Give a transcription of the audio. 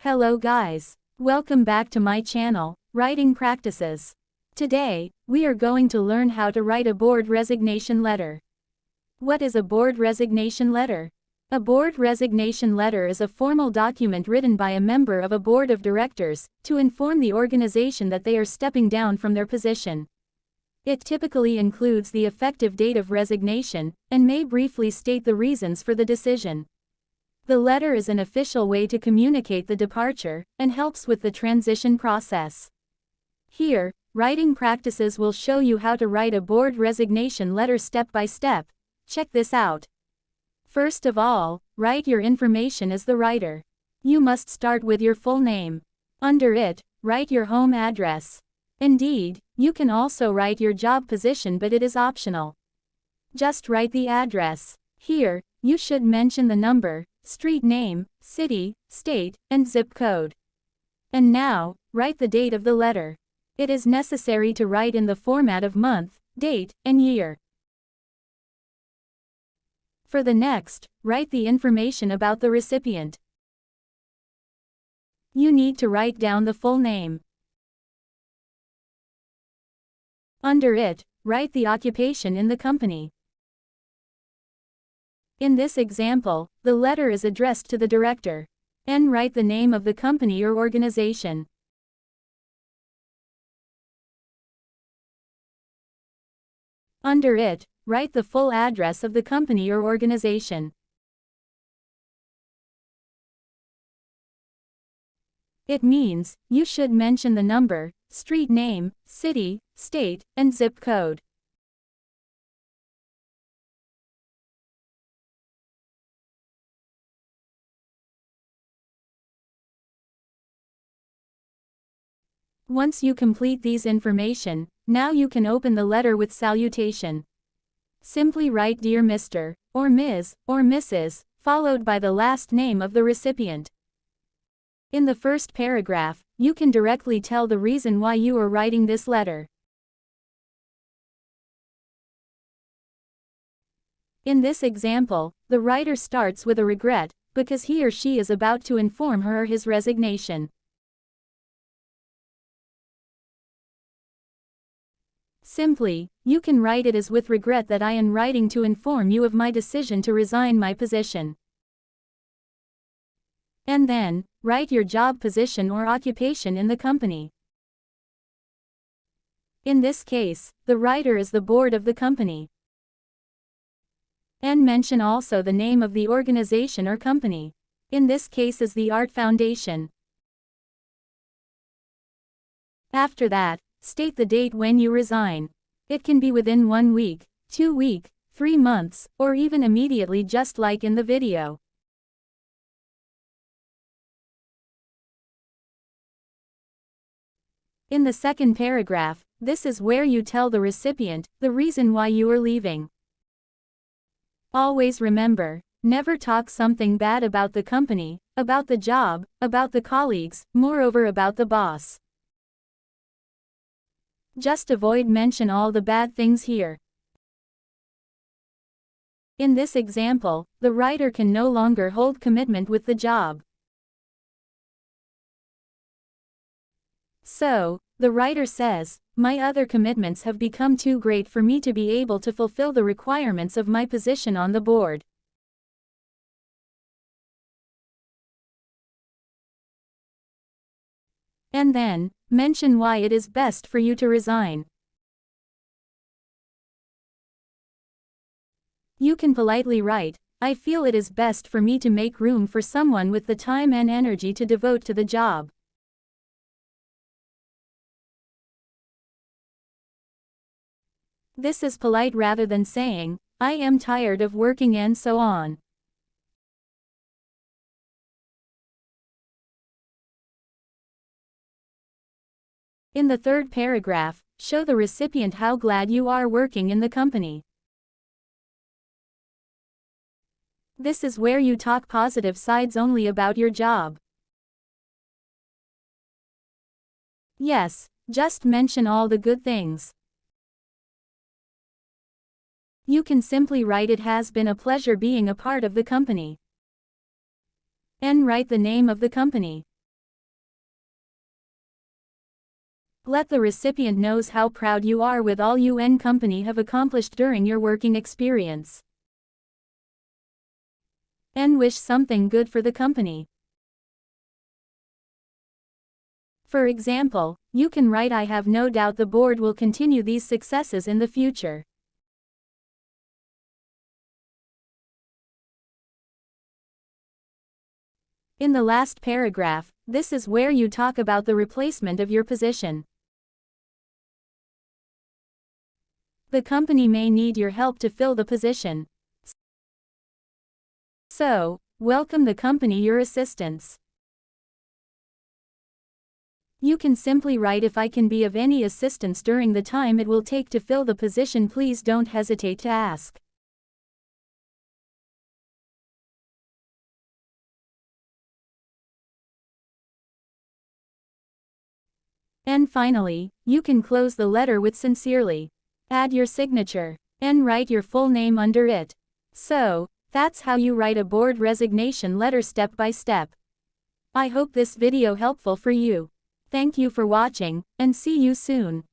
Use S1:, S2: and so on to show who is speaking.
S1: Hello guys. Welcome back to my channel, Writing Practices. Today, we are going to learn how to write a board resignation letter. What is a board resignation letter? A board resignation letter is a formal document written by a member of a board of directors to inform the organization that they are stepping down from their position. It typically includes the effective date of resignation and may briefly state the reasons for the decision. The letter is an official way to communicate the departure and helps with the transition process. Here, Writing Practices will show you how to write a board resignation letter step by step. Check this out. First of all, write your information as the writer. You must start with your full name. Under it, write your home address. Indeed, you can also write your job position, but it is optional. Just write the address. Here, you should mention the number, street name, city, state, and zip code. And now, write the date of the letter. It is necessary to write in the format of month, date, and year. For the next, write the information about the recipient. You need to write down the full name. Under it, write the occupation in the company. In this example, the letter is addressed to the director. And write the name of the company or organization. Under it, write the full address of the company or organization. It means, you should mention the number, street name, city, state, and zip code. Once you complete these information, now you can open the letter with salutation. Simply write Dear Mr. or Ms. or Mrs., followed by the last name of the recipient. In the first paragraph, you can directly tell the reason why you are writing this letter. In this example, the writer starts with a regret, because he or she is about to inform her or his resignation. Simply, you can write it as with regret that I am writing to inform you of my decision to resign my position. And then, write your job position or occupation in the company. In this case, the writer is the board of the company. And mention also the name of the organization or company. In this case is the Art Foundation. After that, state the date when you resign. It can be within 1 week, 2 weeks, 3 months, or even immediately, just like in the video. In the second paragraph, this is where you tell the recipient the reason why you are leaving. Always remember, never talk something bad about the company, about the job, about the colleagues, moreover about the boss. Just avoid mention all the bad things here. In this example, the writer can no longer hold commitment with the job. So, the writer says, my other commitments have become too great for me to be able to fulfill the requirements of my position on the board. And then, mention why it is best for you to resign. You can politely write, I feel it is best for me to make room for someone with the time and energy to devote to the job. This is polite rather than saying, I am tired of working and so on. In the third paragraph, show the recipient how glad you are working in the company. This is where you talk positive sides only about your job. Yes, just mention all the good things. You can simply write it has been a pleasure being a part of the company. And write the name of the company. Let the recipient knows how proud you are with all you and company have accomplished during your working experience. And wish something good for the company. For example, you can write, "I have no doubt the board will continue these successes in the future." In the last paragraph, this is where you talk about the replacement of your position. The company may need your help to fill the position. So, welcome the company your assistance. You can simply write, "If I can be of any assistance during the time it will take to fill the position, please don't hesitate to ask." And finally, you can close the letter with "Sincerely." Add your signature, and write your full name under it. So, that's how you write a board resignation letter step by step. I hope this video helpful for you. Thank you for watching, and see you soon.